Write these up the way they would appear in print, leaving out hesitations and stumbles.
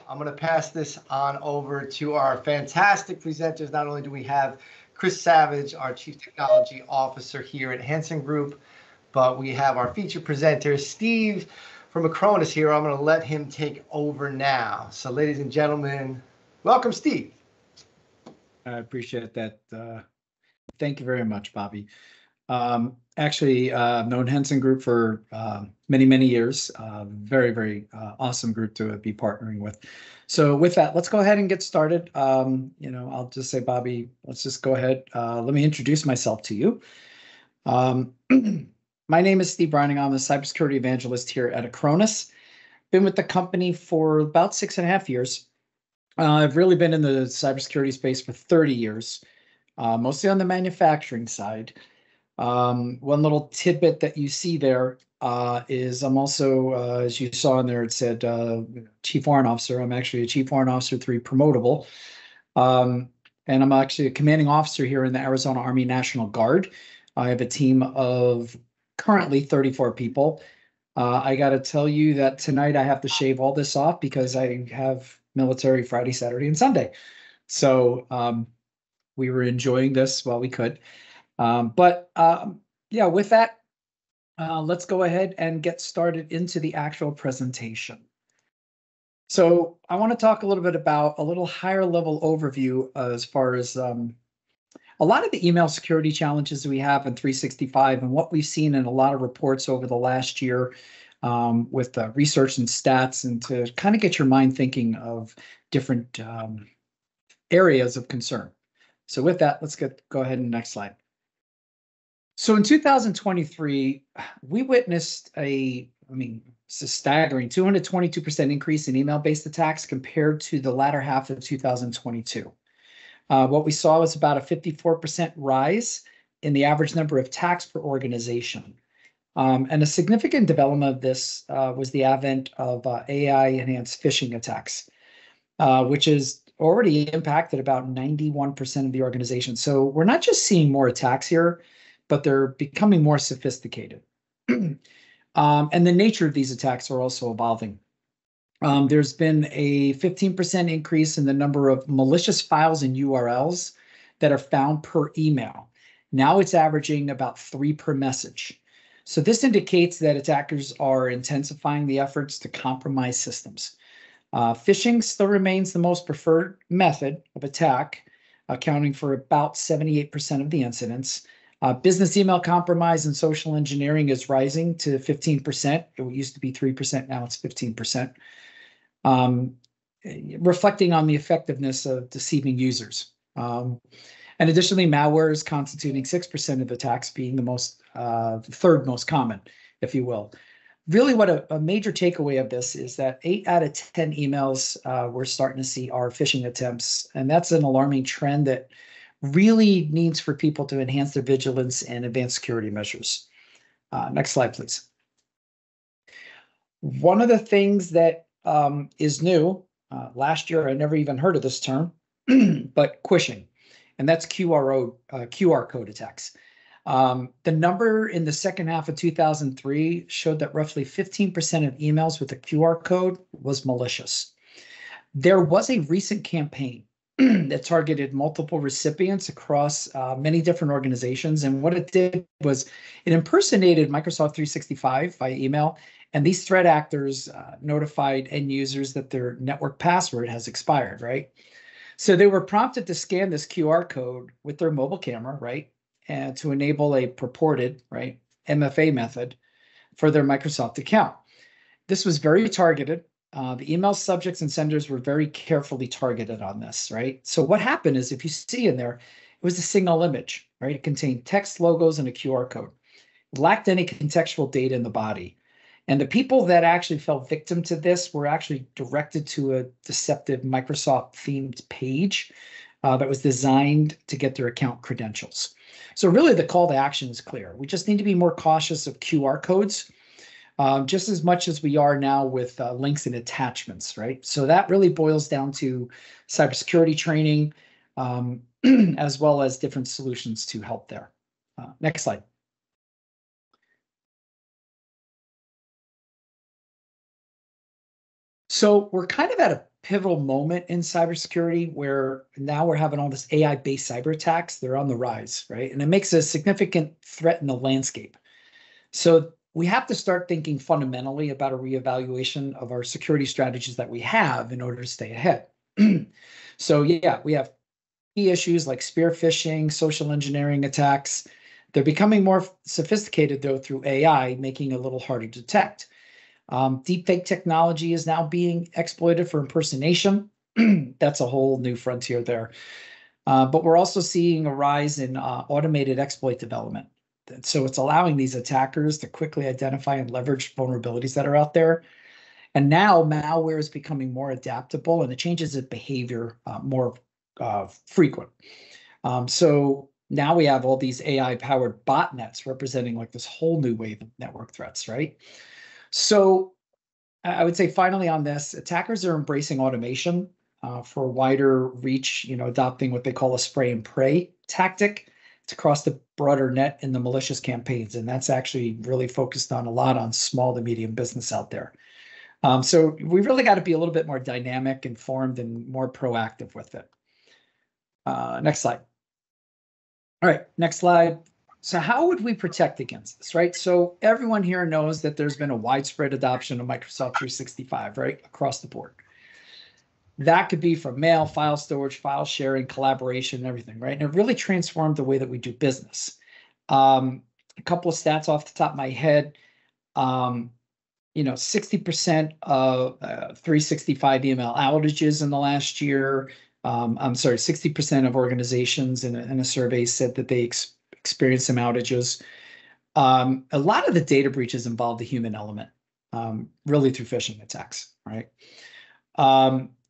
I'm going to pass this on over to our fantastic presenters. Not only do we have Chris Savage, our Chief Technology Officer here at Henson Group, but we have our featured presenter, Steve from Acronis here. I'm going to let him take over now. So ladies and gentlemen, welcome, Steve. I appreciate that. Thank you very much, Bobby. Actually, I've known Henson Group for many, many years. Very, very awesome group to be partnering with. So with that, let's go ahead and get started. I'll just say, Bobby, let's just go ahead. Let me introduce myself to you. My name is Steve Brining. I'm a cybersecurity evangelist here at Acronis. Been with the company for about 6.5 years. I've really been in the cybersecurity space for 30 years, mostly on the manufacturing side. One little tidbit that you see there is I'm also, as you saw in there, it said Chief Warrant Officer. I'm actually a Chief Warrant Officer 3 promotable. And I'm actually a commanding officer here in the Arizona Army National Guard. I have a team of currently 34 people. I got to tell you that tonight I have to shave all this off because I have military Friday, Saturday, and Sunday. So we were enjoying this while we could. Yeah, with that, let's go ahead and get started into the actual presentation. So I want to talk a little bit about a little higher level overview as far as a lot of the email security challenges we have in 365 and what we've seen in a lot of reports over the last year with research and stats, and to kind of get your mind thinking of different areas of concern. So with that, let's go ahead and next slide. So in 2023, we witnessed it's a staggering 222% increase in email-based attacks compared to the latter half of 2022. What we saw was about a 54% rise in the average number of attacks per organization. And a significant development of this was the advent of AI-enhanced phishing attacks, which has already impacted about 91% of the organization. So we're not just seeing more attacks here, but they're becoming more sophisticated. And the nature of these attacks are also evolving. There's been a 15% increase in the number of malicious files and URLs that are found per email. Now it's averaging about 3 per message. So this indicates that attackers are intensifying the efforts to compromise systems. Phishing still remains the most preferred method of attack, accounting for about 78% of the incidents. Business email compromise and social engineering is rising to 15%. It used to be 3%, now it's 15%. Reflecting on the effectiveness of deceiving users. And additionally, malware is constituting 6% of attacks, being the third most common, if you will. Really, what a major takeaway of this is that 8 out of 10 emails we're starting to see are phishing attempts, and that's an alarming trend that really needs for people to enhance their vigilance and advanced security measures. Next slide, please. One of the things that is new, last year I never even heard of this term, but quishing, and that's QR code attacks. The number in the second half of 2003 showed that roughly 15% of emails with a QR code was malicious. There was a recent campaign that targeted multiple recipients across many different organizations. And what it did was it impersonated Microsoft 365 by email. And these threat actors notified end users that their network password has expired, right? So they were prompted to scan this QR code with their mobile camera, right? And to enable a purported, right, MFA method for their Microsoft account. This was very targeted. The email subjects and senders were very carefully targeted on this, right? So what happened is, if you see in there, it was a single image, right? It contained text, logos, and a QR code. It lacked any contextual data in the body. And the people that actually fell victim to this were actually directed to a deceptive Microsoft-themed page that was designed to get their account credentials. So really the call to action is clear. We just need to be more cautious of QR codes, just as much as we are now with links and attachments, right? So that really boils down to cybersecurity training, as well as different solutions to help there. Next slide. So we're kind of at a pivotal moment in cybersecurity where now we're having all this AI-based cyber attacks. They're on the rise, right? And it makes a significant threat in the landscape. So we have to start thinking fundamentally about a reevaluation of our security strategies that we have in order to stay ahead. So yeah, we have key issues like spear phishing, social engineering attacks. They're becoming more sophisticated, though, through AI, making it a little harder to detect. Deepfake technology is now being exploited for impersonation. That's a whole new frontier there. But we're also seeing a rise in automated exploit development. So it's allowing these attackers to quickly identify and leverage vulnerabilities that are out there. And now malware is becoming more adaptable and it changes its behavior more frequent. So now we have all these AI-powered botnets representing like this whole new wave of network threats, right? So I would say finally on this, attackers are embracing automation for wider reach, adopting what they call a spray and pray tactic. It's across the broader net in the malicious campaigns. And that's actually really focused on a lot on small to medium business out there. So we really got to be a little bit more dynamic, informed, and more proactive with it. Next slide. All right, next slide. So how would we protect against this, right? So everyone here knows that there's been a widespread adoption of Microsoft 365, right, across the board. That could be from mail, file storage, file sharing, collaboration, everything, right? And it really transformed the way that we do business. A couple of stats off the top of my head. 60% of 365 email outages in the last year. I'm sorry, 60% of organizations in a survey said that they experienced some outages. A lot of the data breaches involve the human element, really through phishing attacks, right?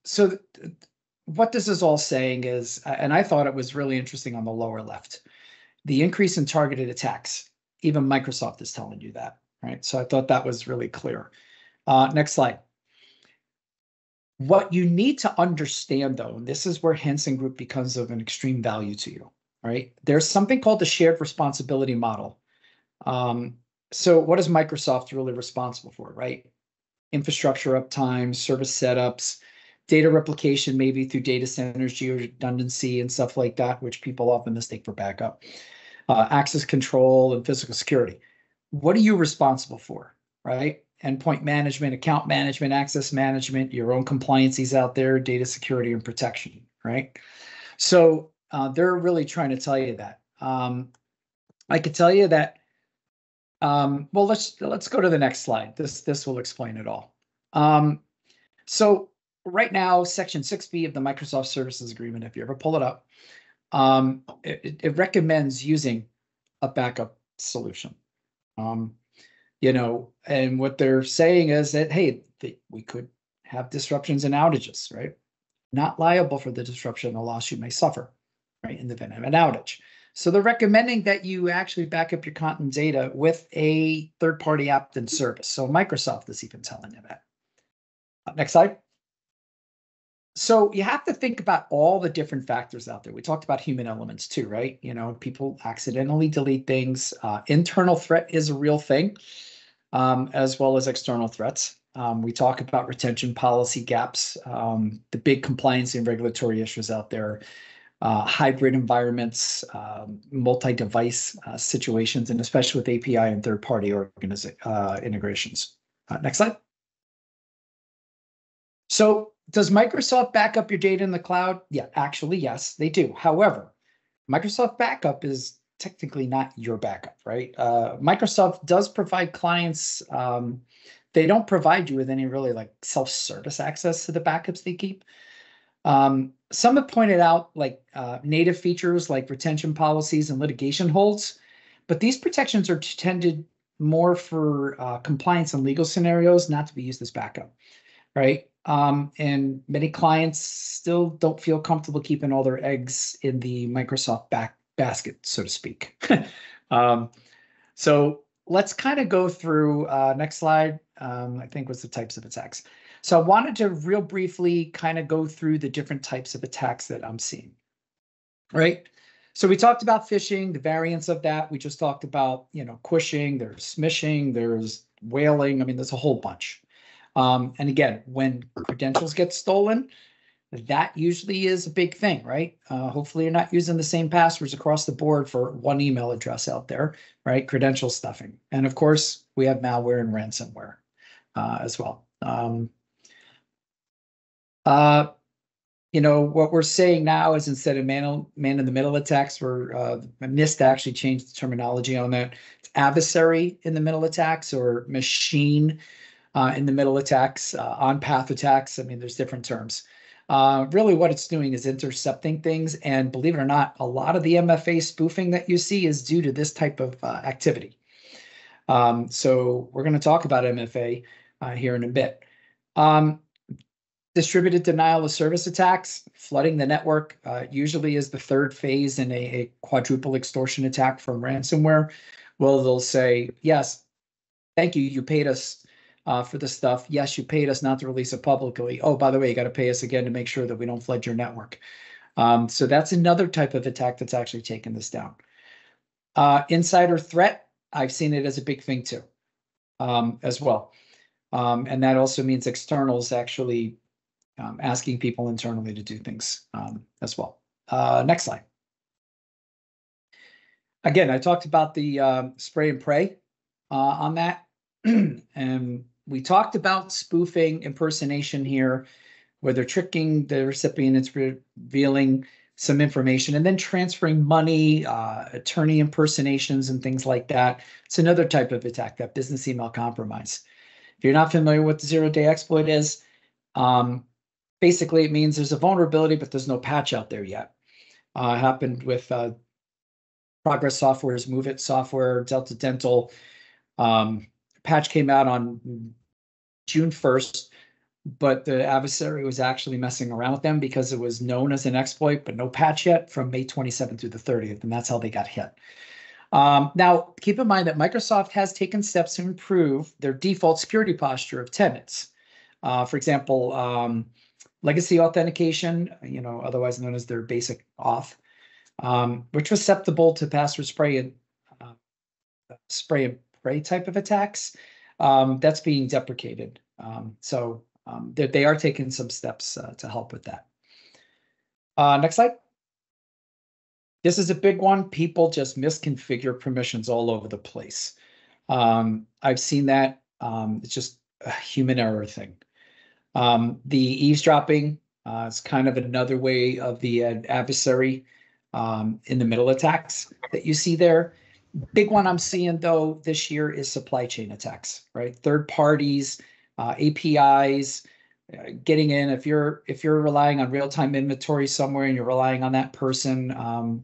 So what this is all saying is, and I thought it was really interesting on the lower left, the increase in targeted attacks. Even Microsoft is telling you that, right? So I thought that was really clear. Next slide. What you need to understand, though, and this is where Henson Group becomes of an extreme value to you, right? There's something called the shared responsibility model. So what is Microsoft really responsible for, right? Infrastructure uptime, service setups, data replication, maybe through data centers, geo-redundancy and stuff like that, which people often mistake for backup, access control and physical security. What are you responsible for, right? Endpoint management, account management, access management, your own compliances out there, data security and protection, right? So they're really trying to tell you that. I could tell you that. Well, let's go to the next slide. This will explain it all. So right now, Section 6B of the Microsoft Services Agreement, if you ever pull it up, it recommends using a backup solution. And what they're saying is that, hey, we could have disruptions and outages, right? Not liable for the disruption or loss you may suffer, right, in the event of an outage. So they're recommending that you actually back up your content data with a third-party app and service. So Microsoft is even telling you that. Next slide. So you have to think about all the different factors out there. We talked about human elements too, right? People accidentally delete things. Internal threat is a real thing, as well as external threats. We talk about retention policy gaps, the big compliance and regulatory issues out there, hybrid environments, multi-device situations, and especially with API and third-party integrations. Next slide. So does Microsoft back up your data in the cloud? Yeah, actually, yes, they do. However, Microsoft Backup is technically not your backup, right? Microsoft does provide clients. They don't provide you with any really like self-service access to the backups they keep. Some have pointed out like native features like retention policies and litigation holds, but these protections are intended more for compliance and legal scenarios, not to be used as backup, right? And many clients still don't feel comfortable keeping all their eggs in the Microsoft basket, so to speak. So let's kind of go through, next slide, I think was the types of attacks. So I wanted to real briefly kind of go through the different types of attacks that I'm seeing, right? So we talked about phishing, the variants of that. We just talked about, quishing, there's smishing, there's whaling. I mean, there's a whole bunch. And again, when credentials get stolen, that usually is a big thing, right? Hopefully you're not using the same passwords across the board for one email address out there, right? Credential stuffing. And of course, we have malware and ransomware as well. What we're saying now is instead of man-in-the-middle attacks, we're NIST actually changed the terminology on that. It's adversary in the middle attacks or machine in the middle attacks, on-path attacks. I mean, there's different terms. Really what it's doing is intercepting things. And believe it or not, a lot of the MFA spoofing that you see is due to this type of activity. So we're going to talk about MFA here in a bit. Distributed denial of service attacks, flooding the network, usually is the third phase in a quadruple extortion attack from ransomware. Well, they'll say, yes, thank you, you paid us for the stuff. Yes, you paid us not to release it publicly. Oh, by the way, you got to pay us again to make sure that we don't flood your network. So that's another type of attack that's actually taken this down. Insider threat, I've seen it as a big thing too, as well. And that also means externals actually asking people internally to do things as well. Next slide. Again, I talked about the spray and pray on that. And we talked about spoofing impersonation here, where they're tricking the recipient, it's revealing some information, and then transferring money, attorney impersonations, and things like that. It's another type of attack, that business email compromise. If you're not familiar with the zero-day exploit is, basically it means there's a vulnerability, but there's no patch out there yet. Happened with Progress Software's Move It software, Delta Dental. Patch came out on June 1st, but the adversary was actually messing around with them because it was known as an exploit, but no patch yet from May 27th through the 30th, and that's how they got hit. Now, keep in mind that Microsoft has taken steps to improve their default security posture of tenants. For example, legacy authentication, otherwise known as their basic auth, which was susceptible to password spray and pray type of attacks. That's being deprecated. So they are taking some steps to help with that. Next slide. This is a big one. People just misconfigure permissions all over the place. I've seen that. It's just a human error thing. The eavesdropping is kind of another way of the adversary in the middle attacks that you see there. Big one I'm seeing though this year is supply chain attacks, right? Third parties, APIs, getting in. If you're relying on real-time inventory somewhere and you're relying on that person,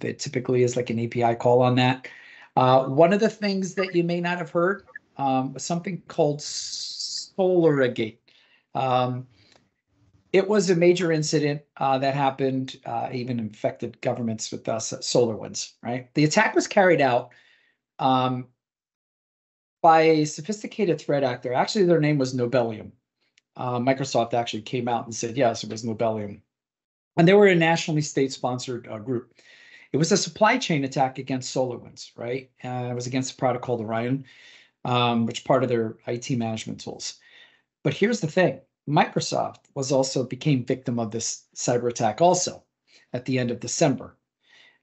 it typically is like an API call on that. One of the things that you may not have heard was something called SolarGate. It was a major incident that happened, even infected governments with SolarWinds, right? The attack was carried out by a sophisticated threat actor. Actually, their name was Nobelium. Microsoft actually came out and said, yes, it was Nobelium. And they were a nationally state-sponsored group. It was a supply chain attack against SolarWinds, right? It was against a product called Orion, which part of their IT management tools. But here's the thing. Microsoft became victim of this cyber attack also at the end of December.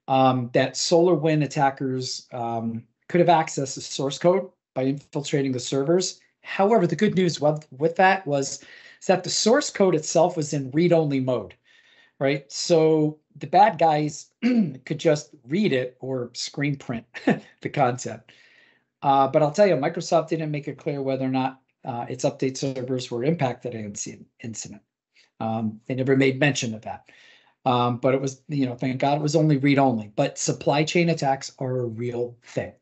That SolarWinds attackers could have accessed the source code by infiltrating the servers. However, the good news with that was that the source code itself was in read-only mode, right? So the bad guys could just read it or screen print the content. But I'll tell you, Microsoft didn't make it clear whether or not its update servers were impacted in the incident. They never made mention of that. But it was, thank God it was only read-only. But supply chain attacks are a real thing.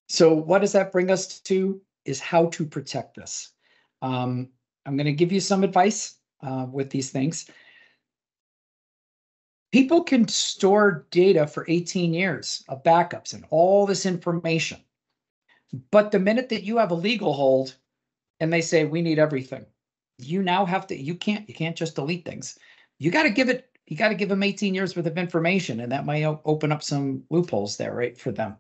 So what does that bring us to is how to protect this. I'm going to give you some advice with these things. People can store data for 18 years of backups and all this information. But the minute that you have a legal hold and they say, we need everything, you now have to, you can't just delete things. You got to give them 18 years worth of information, and that might open up some loopholes there, right, for them.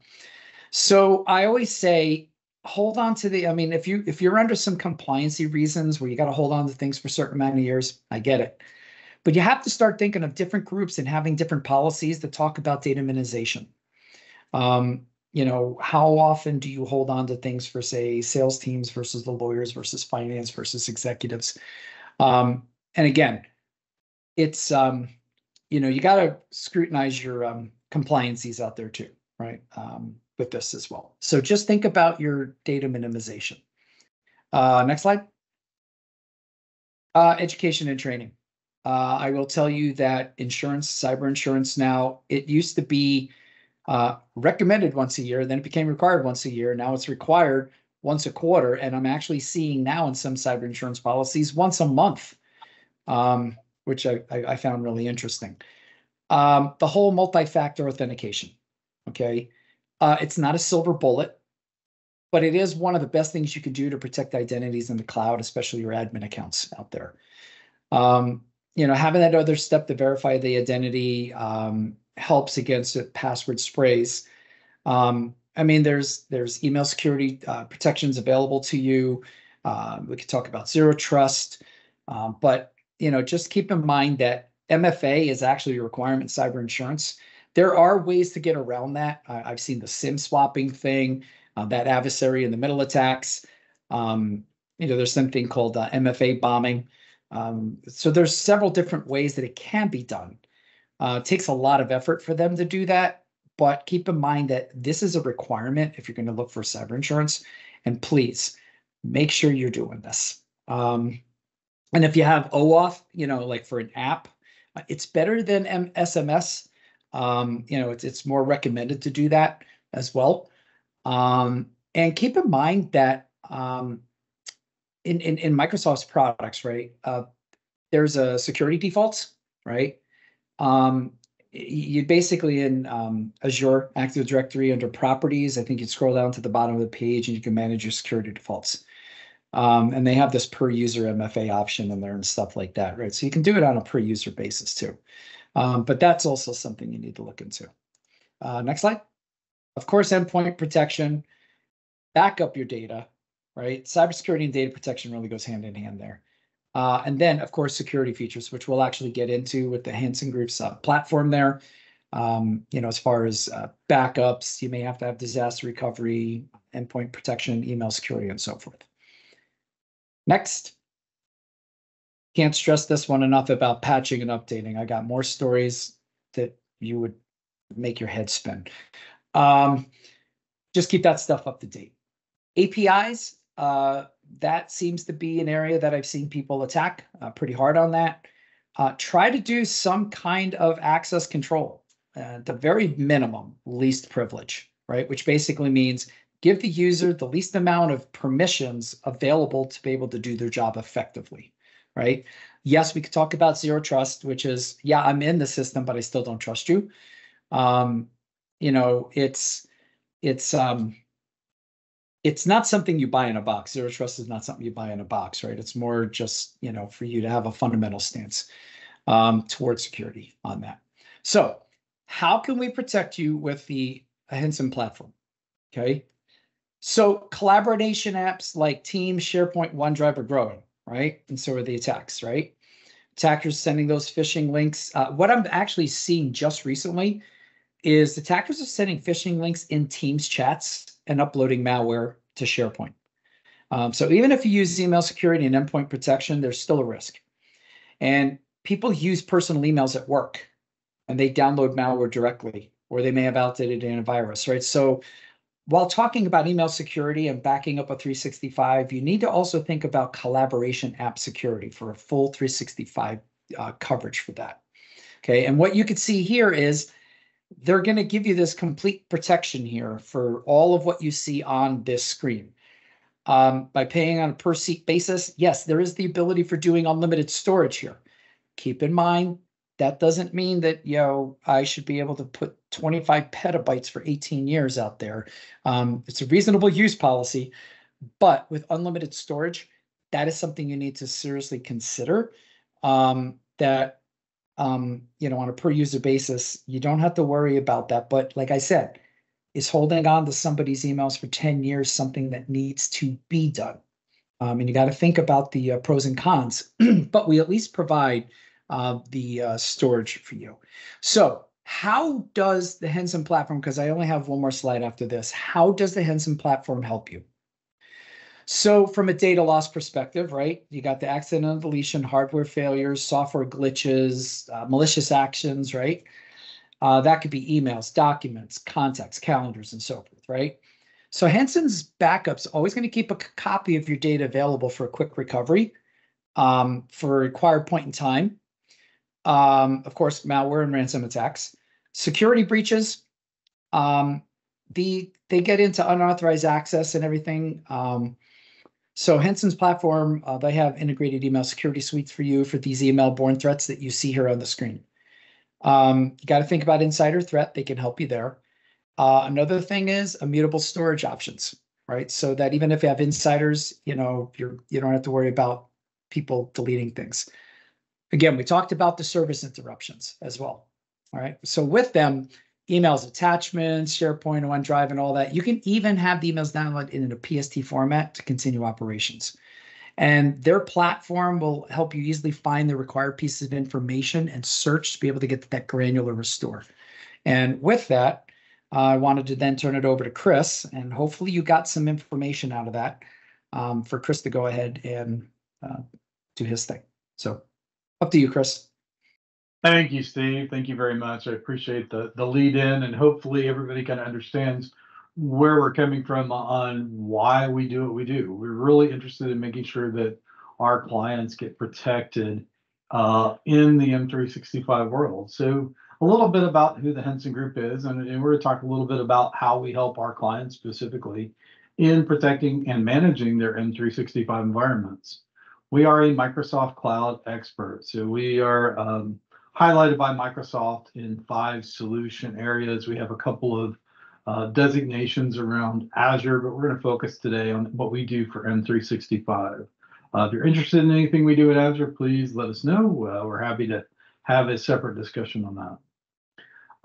So I always say, hold on to the, I mean, if you're under some compliancy reasons where you got to hold on to things for a certain amount of years, I get it. But you have to start thinking of different groups and having different policies that talk about data minimization. How often do you hold on to things for, say, sales teams versus the lawyers versus finance versus executives? And again, it's, you got to scrutinize your compliancies out there too, right? With this as well. So just think about your data minimization. Next slide. Education and training. I will tell you that insurance, cyber insurance now, it used to be recommended once a year, then it became required once a year. Now it's required once a quarter. And I'm actually seeing now in some cyber insurance policies once a month, which I found really interesting. The whole multi-factor authentication, okay? It's not a silver bullet, but it is one of the best things you can do to protect identities in the cloud, especially your admin accounts out there. Having that other step to verify the identity helps against password sprays. There's email security protections available to you. We could talk about zero trust, but just keep in mind that MFA is actually a requirement in cyber insurance. There are ways to get around that. I've seen the SIM swapping thing, that adversary in the middle attacks. There's something called MFA bombing. So there's several different ways that it can be done. It takes a lot of effort for them to do that, but keep in mind that this is a requirement if you're going to look for cyber insurance. And please make sure you're doing this. And if you have OAuth, like for an app, it's better than SMS. It's more recommended to do that as well. And keep in mind that in Microsoft's products, right, there's a security defaults, right? You basically in Azure Active Directory under properties, I think you scroll down to the bottom of the page and you can manage your security defaults. And they have this per user MFA option in there and stuff like that, right? So you can do it on a per user basis too. But that's also something you need to look into. Next slide. Of course, endpoint protection, back up your data, right? Cybersecurity and data protection really goes hand in hand there. And then, of course, security features, which we'll actually get into with the Henson Group's platform there. As far as backups, you may have to have disaster recovery, endpoint protection, email security, and so forth. Next. Can't stress this one enough about patching and updating. I got more stories that you would make your head spin. Just keep that stuff up to date. APIs, that seems to be an area that I've seen people attack pretty hard on that. Try to do some kind of access control, the very minimum least privilege, right? Which basically means give the user the least amount of permissions available to be able to do their job effectively, right? Yes, we could talk about zero trust, which is, yeah, I'm in the system, but I still don't trust you. It's not something you buy in a box. Zero trust is not something you buy in a box, right? It's more just, for you to have a fundamental stance towards security on that. So how can we protect you with the Henson platform? Okay. So collaboration apps like Teams, SharePoint, OneDrive are growing, right? And so are the attacks, right? Attackers sending those phishing links. What I'm actually seeing just recently is attackers are sending phishing links in Teams chats and uploading malware to SharePoint. So even if you use email security and endpoint protection, there's still a risk. And people use personal emails at work and they download malware directly, or they may have outdated antivirus, right? So while talking about email security and backing up a 365, you need to also think about collaboration app security for a full 365 coverage for that. Okay, and what you can see here is they're going to give you this complete protection here for all of what you see on this screen. By paying on a per seat basis, yes, there is the ability for doing unlimited storage here. Keep in mind, that doesn't mean that, I should be able to put 25 petabytes for 18 years out there. It's a reasonable use policy, but with unlimited storage, that is something you need to seriously consider. On a per user basis, you don't have to worry about that. But like I said, is holding on to somebody's emails for 10 years something that needs to be done? And you got to think about the pros and cons, but we at least provide the storage for you. So how does the Henson platform, because I only have one more slide after this, how does the Henson platform help you? So from a data loss perspective, right, you got the accidental deletion, hardware failures, software glitches, malicious actions, right? That could be emails, documents, contacts, calendars, and so forth, right? So Henson's backup's always going to keep a copy of your data available for a quick recovery for a required point in time. Of course, malware and ransom attacks. Security breaches, they get into unauthorized access and everything. So Henson's platform, they have integrated email security suites for you for these email-borne threats that you see here on the screen. You got to think about insider threat. They can help you there. Another thing is immutable storage options, right? So that even if you have insiders, you don't have to worry about people deleting things. Again, we talked about the service interruptions as well. All right. So with them, emails, attachments, SharePoint, OneDrive, and all that, you can even have the emails downloaded in a PST format to continue operations. And their platform will help you easily find the required pieces of information and search to be able to get to that granular restore. And with that, I wanted to then turn it over to Chris, and hopefully you got some information out of that for Chris to go ahead and do his thing. So up to you, Chris. Thank you, Steve. Thank you very much. I appreciate the lead in, and hopefully everybody kind of understands where we're coming from on why we do what we do. We're really interested in making sure that our clients get protected in the M365 world. So a little bit about who the Henson Group is, and we're going to talk a little bit about how we help our clients specifically in protecting and managing their M365 environments. We are a Microsoft Cloud expert. So we are highlighted by Microsoft in 5 solution areas. We have a couple of designations around Azure, but we're going to focus today on what we do for M365. If you're interested in anything we do at Azure, please let us know. We're happy to have a separate discussion on that.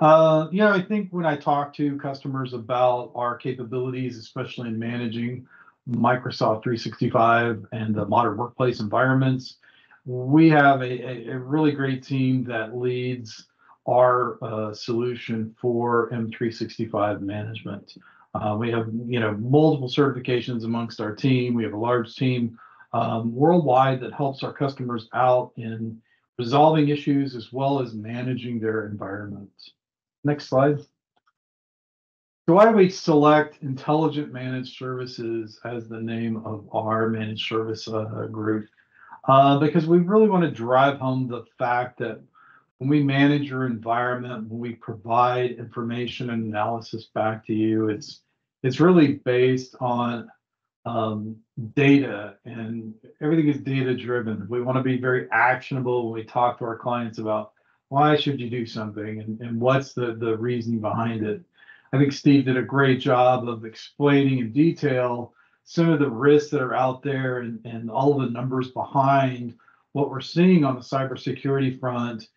I think when I talk to customers about our capabilities, especially in managing Microsoft 365 and the modern workplace environments, we have a really great team that leads our solution for M365 management. We have multiple certifications amongst our team. We have a large team worldwide that helps our customers out in resolving issues as well as managing their environments. Next slide. So why do we select Intelligent Managed Services as the name of our managed service group? Because we really want to drive home the fact that when we manage your environment, when we provide information and analysis back to you, it's really based on data, and everything is data driven. We want to be very actionable when we talk to our clients about why should you do something and what's the reasoning behind it. I think Steve did a great job of explaining in detail some of the risks that are out there and all of the numbers behind what we're seeing on the cybersecurity front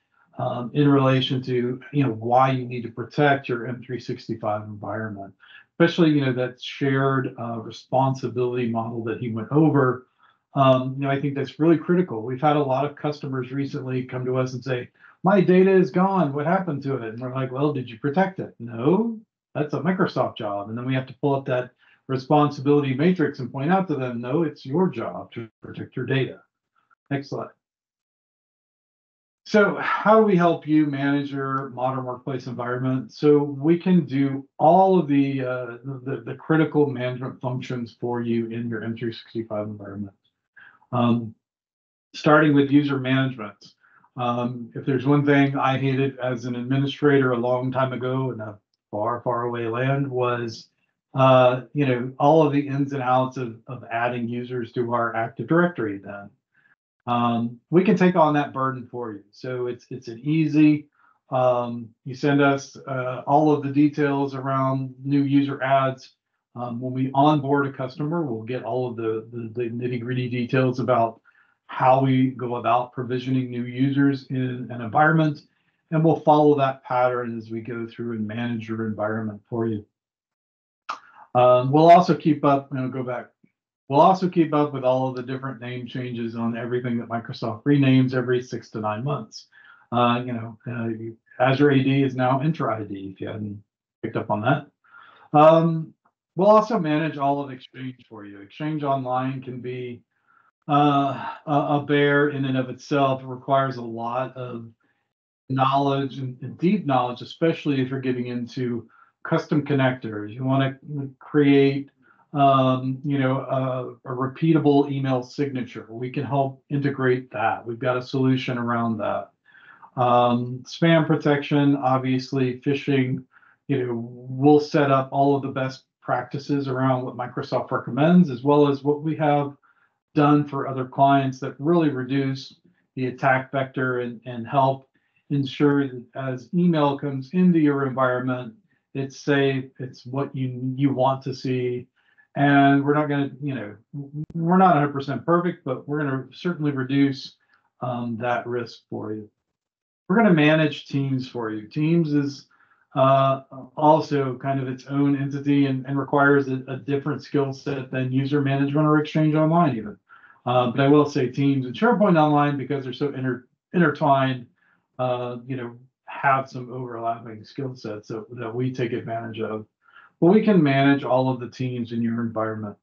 in relation to why you need to protect your M365 environment, especially that shared responsibility model that he went over. I think that's really critical. We've had a lot of customers recently come to us and say, my data is gone. What happened to it? And we're like, well, did you protect it? No, that's a Microsoft job. And then we have to pull up that responsibility matrix and point out to them, no, it's your job to protect your data. Next slide. So how do we help you manage your modern workplace environment? So we can do all of the critical management functions for you in your M365 environment. Starting with user management. If there's one thing I hated as an administrator a long time ago in a far, far away land was, all of the ins and outs of adding users to our Active Directory then. We can take on that burden for you. So it's an easy, you send us all of the details around new user adds. When we onboard a customer, we'll get all of the nitty-gritty details about how we go about provisioning new users in an environment, and we'll follow that pattern as we go through and manage your environment for you. We'll also keep up, go back. We'll also keep up with all of the different name changes on everything that Microsoft renames every 6 to 9 months. Azure AD is now Entra ID, if you hadn't picked up on that. We'll also manage all of Exchange for you. Exchange Online can be a bear in and of itself. It requires a lot of knowledge and deep knowledge, especially if you're getting into custom connectors. You want to create a repeatable email signature. We can help integrate that. We've got a solution around that. Spam protection, obviously, phishing, we'll set up all of the best practices around what Microsoft recommends, as well as what we have done for other clients that really reduce the attack vector and help ensure that as email comes into your environment, it's safe, it's what you want to see. And we're not going to, we're not 100% perfect, but we're going to certainly reduce that risk for you. We're going to manage Teams for you. Teams is also kind of its own entity and requires a different skill set than user management or Exchange Online even. But I will say Teams and SharePoint Online, because they're so intertwined, have some overlapping skill sets that we take advantage of. But we can manage all of the teams in your environment.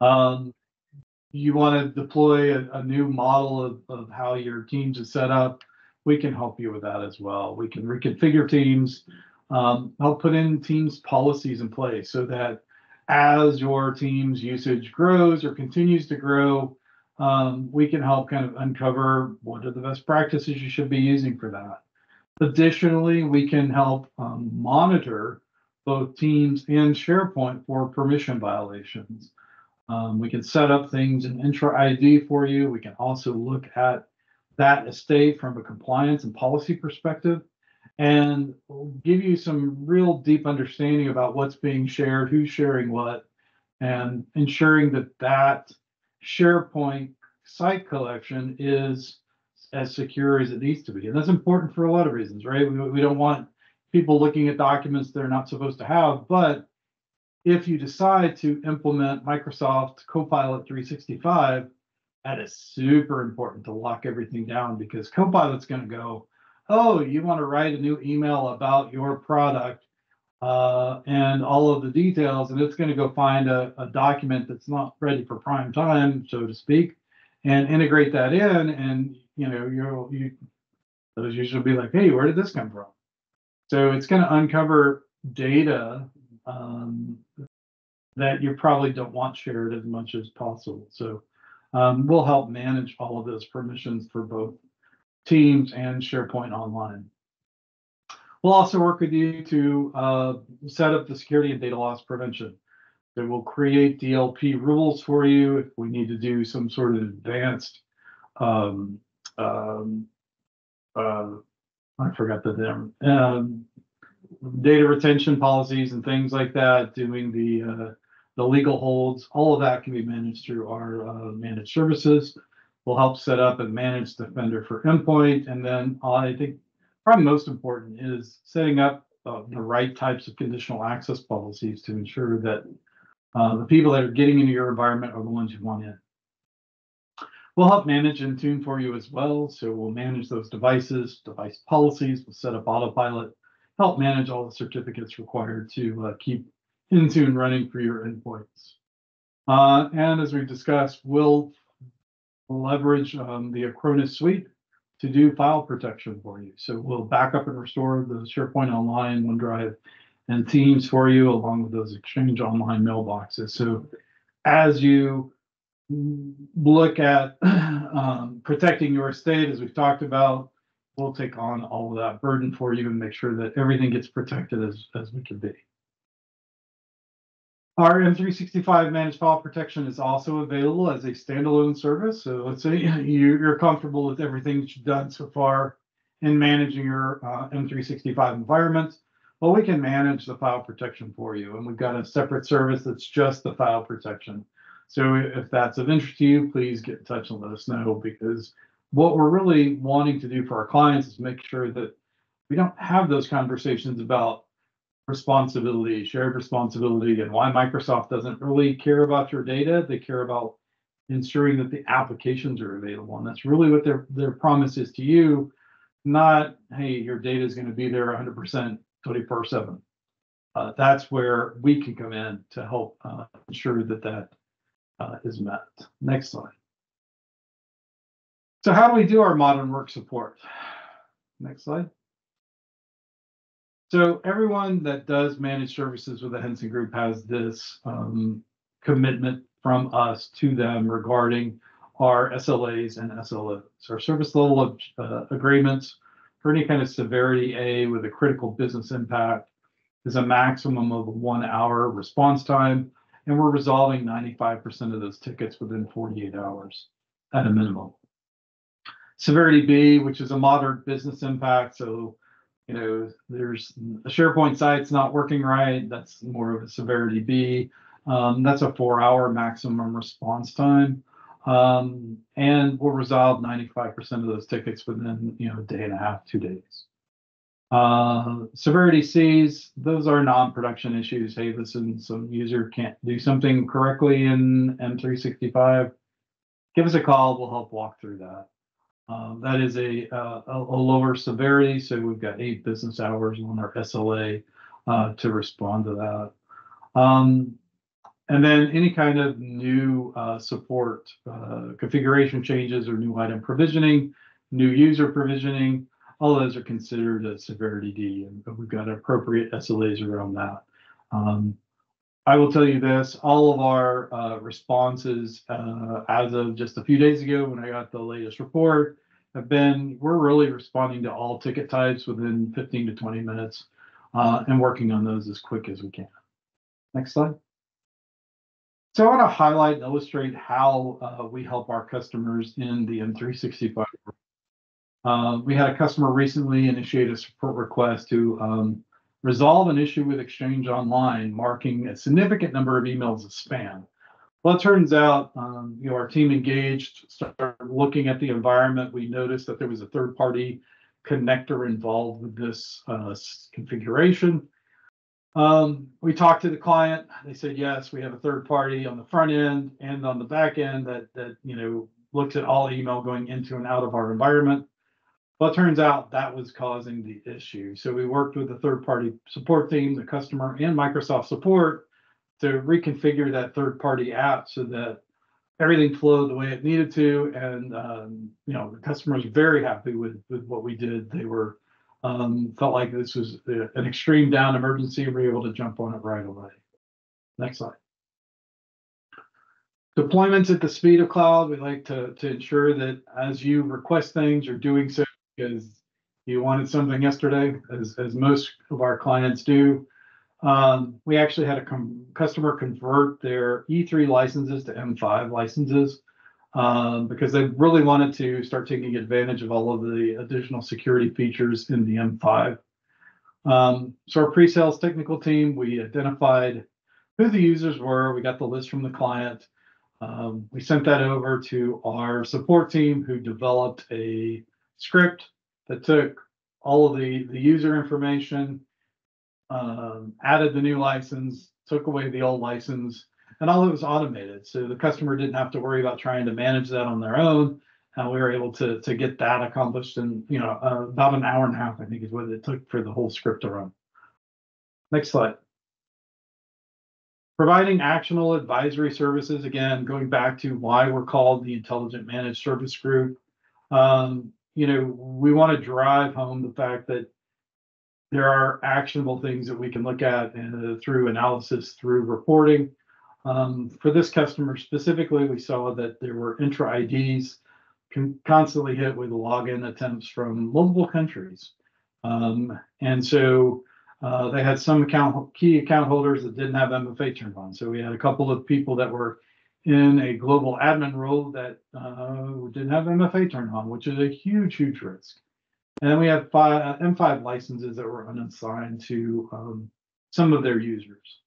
You want to deploy a new model of how your teams is set up, we can help you with that as well. We can reconfigure teams, help put in teams policies in place so that as your team's usage grows or continues to grow, we can help kind of uncover what are the best practices you should be using for that. Additionally, we can help monitor both Teams and SharePoint for permission violations. We can set up things in Entra ID for you. We can also look at that estate from a compliance and policy perspective and give you some real deep understanding about what's being shared, who's sharing what, and ensuring that SharePoint site collection is as secure as it needs to be. And that's important for a lot of reasons, right? We don't want people looking at documents they're not supposed to have, but if you decide to implement Microsoft Copilot 365, that is super important to lock everything down, because Copilot's going to go, oh, you want to write a new email about your product and all of the details, and it's going to go find a document that's not ready for prime time, so to speak, and integrate that in, and those users will be like, hey, where did this come from? So it's going to uncover data that you probably don't want shared as much as possible. So we'll help manage all of those permissions for both Teams and SharePoint Online. We'll also work with you to set up the security and data loss prevention. So we'll create DLP rules for you if we need to do some sort of advanced I forgot the term, data retention policies and things like that, doing the legal holds, all of that can be managed through our managed services. We'll help set up and manage Defender for endpoint. And then I think probably most important is setting up the right types of conditional access policies to ensure that the people that are getting into your environment are the ones you want in. We'll help manage Intune for you as well. So we'll manage those devices, device policies, we'll set up autopilot, help manage all the certificates required to keep Intune running for your endpoints. And as we've discussed, we'll leverage the Acronis suite to do file protection for you. So we'll back up and restore the SharePoint Online, OneDrive, and Teams for you, along with those Exchange Online mailboxes. So as you look at protecting your estate, as we've talked about, we'll take on all of that burden for you and make sure that everything gets protected as we can be. Our M365 Managed File Protection is also available as a standalone service. So let's say you're comfortable with everything that you've done so far in managing your M365 environment. Well, we can manage the file protection for you. And we've got a separate service that's just the file protection. So if that's of interest to you, please get in touch and let us know, because what we're really wanting to do for our clients is make sure that we don't have those conversations about responsibility, shared responsibility, and why Microsoft doesn't really care about your data. They care about ensuring that the applications are available. And that's really what their promise is to you, not, hey, your data is going to be there 100% 24/7. That's where we can come in to help ensure that that is met. Next slide. So how do we do our modern work support? Next slide. So everyone that does managed services with the Henson Group has this commitment from us to them regarding our SLAs and SLOs. Our service level of agreements for any kind of severity A with a critical business impact is a maximum of 1 hour response time, and we're resolving 95% of those tickets within 48 hours at a minimum. Severity B, which is a moderate business impact, so there's a SharePoint site's not working right. That's more of a severity B. That's a 4-hour maximum response time, and we'll resolve 95% of those tickets within a day and a half, 2 days. Severity C's, those are non-production issues. Hey, listen, some user can't do something correctly in M365. Give us a call. We'll help walk through that. That is a lower severity, so we've got 8 business hours on our SLA to respond to that. And then any kind of new support, configuration changes or new item provisioning, new user provisioning, all those are considered a severity D, and we've got appropriate SLAs around that. I will tell you this, all of our responses as of just a few days ago when I got the latest report we're really responding to all ticket types within 15 to 20 minutes and working on those as quick as we can. Next slide. So I want to highlight and illustrate how we help our customers in the M365. We had a customer recently initiate a support request to resolve an issue with Exchange Online, marking a significant number of emails as spam. Well, it turns out, our team engaged, started looking at the environment. We noticed that there was a third-party connector involved with this configuration. We talked to the client. They said, yes, we have a third party on the front end and on the back end that looks at all email going into and out of our environment. Well, it turns out that was causing the issue. So we worked with the third-party support team, the customer, and Microsoft support to reconfigure that third-party app so that everything flowed the way it needed to. And the customer was very happy with what we did. They were felt like this was an extreme down emergency. We were able to jump on it right away. Next slide. Deployments at the speed of cloud. We like to ensure that as you request things, you're doing so because you wanted something yesterday, as most of our clients do. We actually had a customer convert their E3 licenses to M5 licenses because they really wanted to start taking advantage of all of the additional security features in the M5. So our pre-sales technical team, we identified who the users were. We got the list from the client. We sent that over to our support team who developed a script that took all of the user information, added the new license, took away the old license, and all of it was automated. So the customer didn't have to worry about trying to manage that on their own. And we were able to get that accomplished in about an hour and a half, I think is what it took for the whole script to run. Next slide. Providing actionable advisory services, again, going back to why we're called the Intelligent Managed Service Group. We want to drive home the fact that there are actionable things that we can look at through analysis, through reporting. For this customer specifically, we saw that there were intra IDs constantly hit with login attempts from multiple countries. And so they had some key account holders that didn't have MFA turned on. So we had a couple of people that were in a global admin role that didn't have MFA turned on, which is a huge, huge risk. And then we had M5 licenses that were unassigned to some of their users.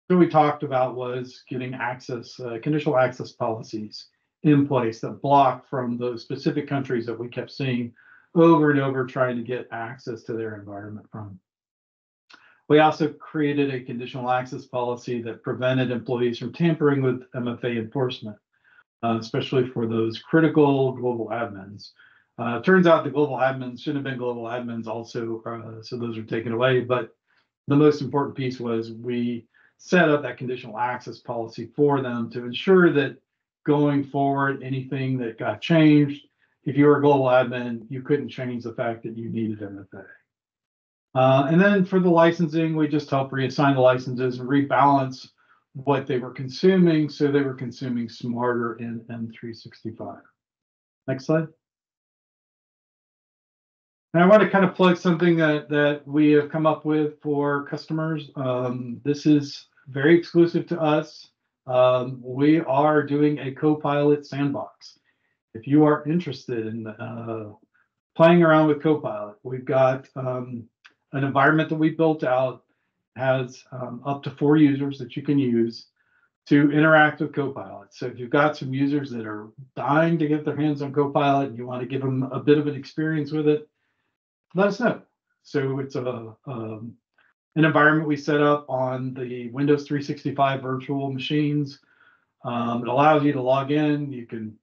So what we talked about was getting access, conditional access policies in place that block from those specific countries that we kept seeing over and over trying to get access to their environment from. We also created a conditional access policy that prevented employees from tampering with MFA enforcement, especially for those critical global admins. Turns out the global admins shouldn't have been global admins also, so those are taken away. But the most important piece was we set up that conditional access policy for them to ensure that going forward, anything that got changed, if you were a global admin, you couldn't change the fact that you needed MFA. And then for the licensing, we just helped reassign the licenses and rebalance what they were consuming so they were consuming smarter in M365. Next slide. And I want to kind of plug something that we have come up with for customers. This is very exclusive to us. We are doing a Copilot sandbox. If you are interested in playing around with Copilot, we've got an environment that we built out, has up to 4 users that you can use to interact with Copilot. So if you've got some users that are dying to get their hands on Copilot and you want to give them a bit of an experience with it, let us know. So it's an environment we set up on the Windows 365 virtual machines. It allows you to log in. You can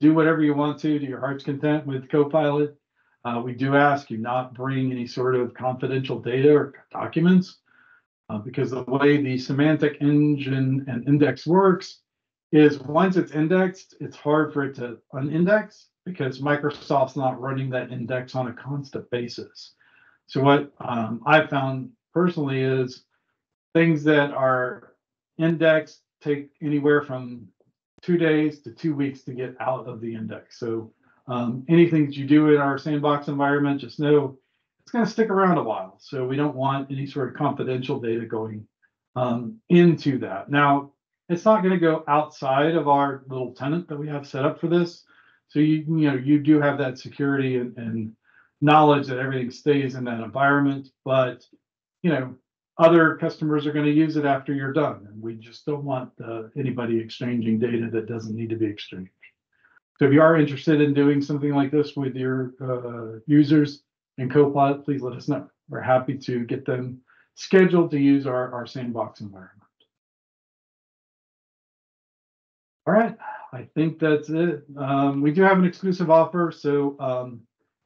do whatever you want to your heart's content with Copilot. We do ask you not bring any sort of confidential data or documents because the way the semantic engine and index works is once it's indexed, it's hard for it to unindex because Microsoft's not running that index on a constant basis. So what I've found personally is things that are indexed take anywhere from 2 days to 2 weeks to get out of the index. So anything that you do in our sandbox environment, just know it's going to stick around a while. So we don't want any sort of confidential data going into that. Now, it's not going to go outside of our little tenant that we have set up for this. So you do have that security and knowledge that everything stays in that environment. But other customers are going to use it after you're done, and we just don't want anybody exchanging data that doesn't need to be exchanged. So if you are interested in doing something like this with your users in Copilot, please let us know. We're happy to get them scheduled to use our sandbox environment. All right, I think that's it. We do have an exclusive offer, so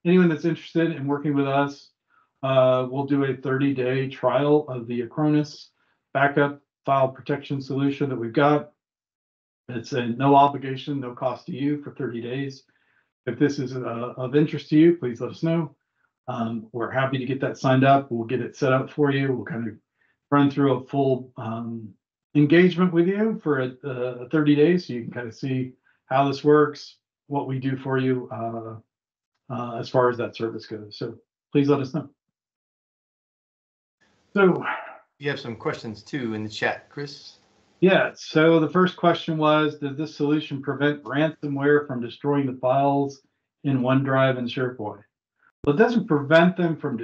anyone that's interested in working with us, we'll do a 30-day trial of the Acronis backup file protection solution that we've got. It's a no obligation, no cost to you for 30 days. If this is of interest to you, please let us know. We're happy to get that signed up. We'll get it set up for you. We'll kind of run through a full engagement with you for a 30 days so you can kind of see how this works, what we do for you as far as that service goes. So please let us know. So you have some questions too in the chat, Chris. Yeah, so the first question was, does this solution prevent ransomware from destroying the files in OneDrive and SharePoint? Well, it doesn't prevent them from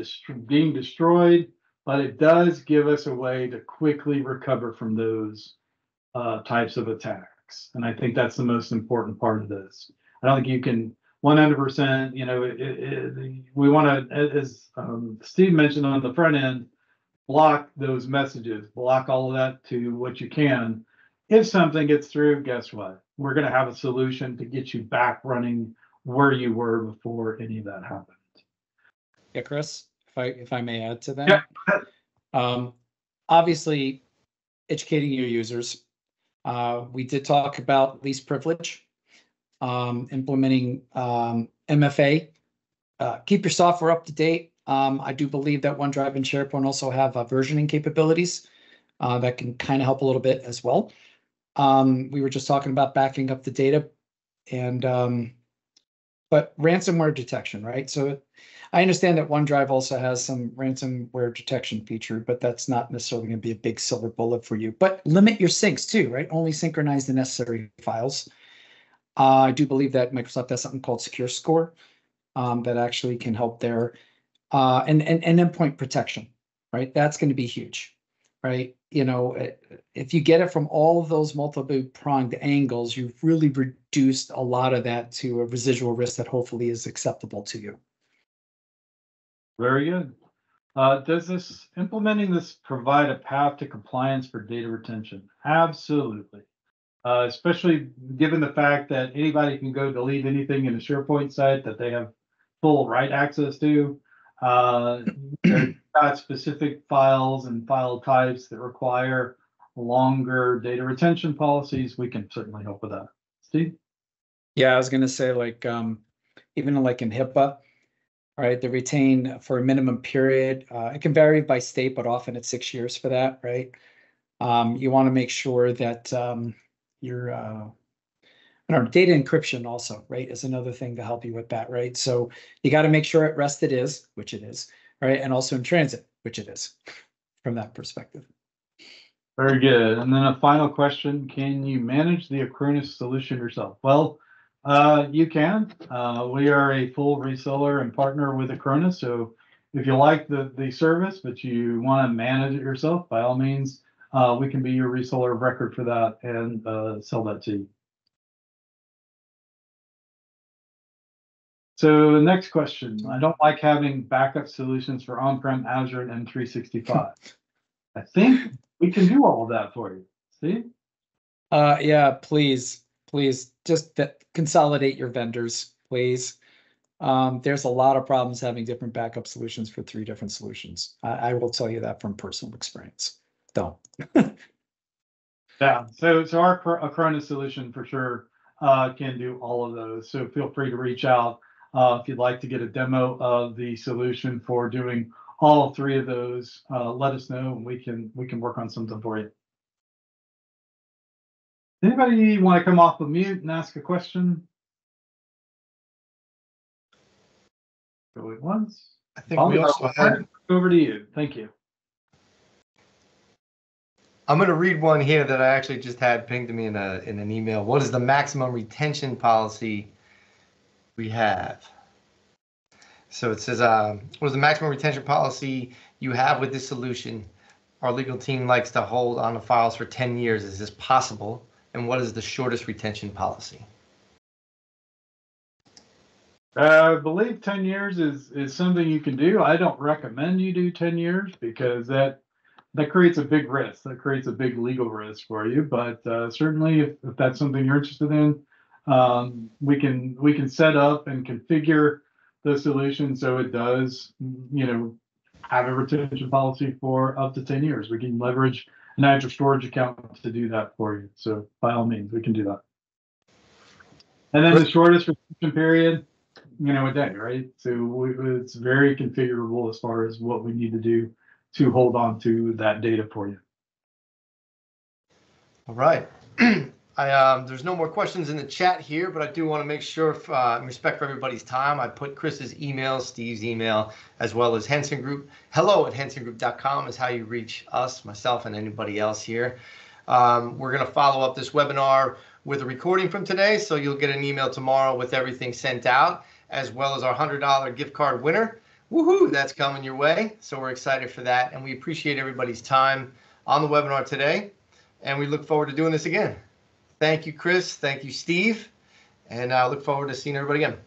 being destroyed, but it does give us a way to quickly recover from those types of attacks. And I think that's the most important part of this. I don't think you can 100%, we want to, as Steve mentioned on the front end, block those messages, block all of that to what you can. If something gets through, guess what? We're going to have a solution to get you back running where you were before any of that happened. Yeah, Chris, if I may add to that. Yeah. Obviously, educating your users. We did talk about least privilege, implementing MFA. Keep your software up to date. I do believe that OneDrive and SharePoint also have versioning capabilities that can kind of help a little bit as well. We were just talking about backing up the data, but ransomware detection, right? So I understand that OneDrive also has some ransomware detection feature, but that's not necessarily going to be a big silver bullet for you. But limit your syncs too, right? Only synchronize the necessary files. I do believe that Microsoft has something called Secure Score that actually can help there. And endpoint protection, right? That's going to be huge, right? If you get it from all of those multiple-pronged angles, you've really reduced a lot of that to a residual risk that hopefully is acceptable to you. Very good. Does this implementing this provide a path to compliance for data retention? Absolutely. Especially given the fact that anybody can go delete anything in a SharePoint site that they have full write access to. They've got specific files and file types that require longer data retention policies. We can certainly help with that. Steve? Yeah, I was going to say, like, even like in HIPAA, right, they retain for a minimum period. It can vary by state, but often it's 6 years for that, right? You want to make sure that your data encryption also, right, is another thing to help you with that, right? So you got to make sure at rest it is, which it is, right, and also in transit, which it is, from that perspective. Very good. And then a final question: can you manage the Acronis solution yourself? Well, you can. We are a full reseller and partner with Acronis. So if you like the service, but you want to manage it yourself, by all means, we can be your reseller of record for that and sell that to you. So the next question: I don't like having backup solutions for on-prem Azure and M365. I think we can do all of that for you. See? Yeah, please just consolidate your vendors, please. There's a lot of problems having different backup solutions for 3 different solutions. I will tell you that from personal experience. Don't. Yeah, so our Acronis solution for sure can do all of those. So feel free to reach out if you'd like to get a demo of the solution for doing all 3 of those. Let us know, and we can work on something for you. Anybody want to come off of mute and ask a question? Going once. I think we also had. Over to you. Thank you. I'm going to read one here that I actually just had pinged to me in an email. What is the maximum retention policy we have? So it says, what is the maximum retention policy you have with this solution? Our legal team likes to hold on the files for 10 years. Is this possible? And what is the shortest retention policy? I believe 10 years is something you can do. I don't recommend you do 10 years because that creates a big risk. That creates a big legal risk for you. But certainly, if that's something you're interested in, we can set up and configure the solution so it does, have a retention policy for up to 10 years. We can leverage an Azure storage account to do that for you. So by all means, we can do that. And then the shortest retention period, a day, right? So it's very configurable as far as what we need to do to hold on to that data for you. All right. There's no more questions in the chat here, but I do want to make sure, in respect for everybody's time, I put Chris's email, Steve's email, as well as Henson Group. hello@hensongroup.com is how you reach us, myself, and anybody else here. We're going to follow up this webinar with a recording from today, so you'll get an email tomorrow with everything sent out, as well as our $100 gift card winner. Woohoo, that's coming your way. So we're excited for that, and we appreciate everybody's time on the webinar today, and we look forward to doing this again. Thank you, Chris. Thank you, Steve. And I look forward to seeing everybody again.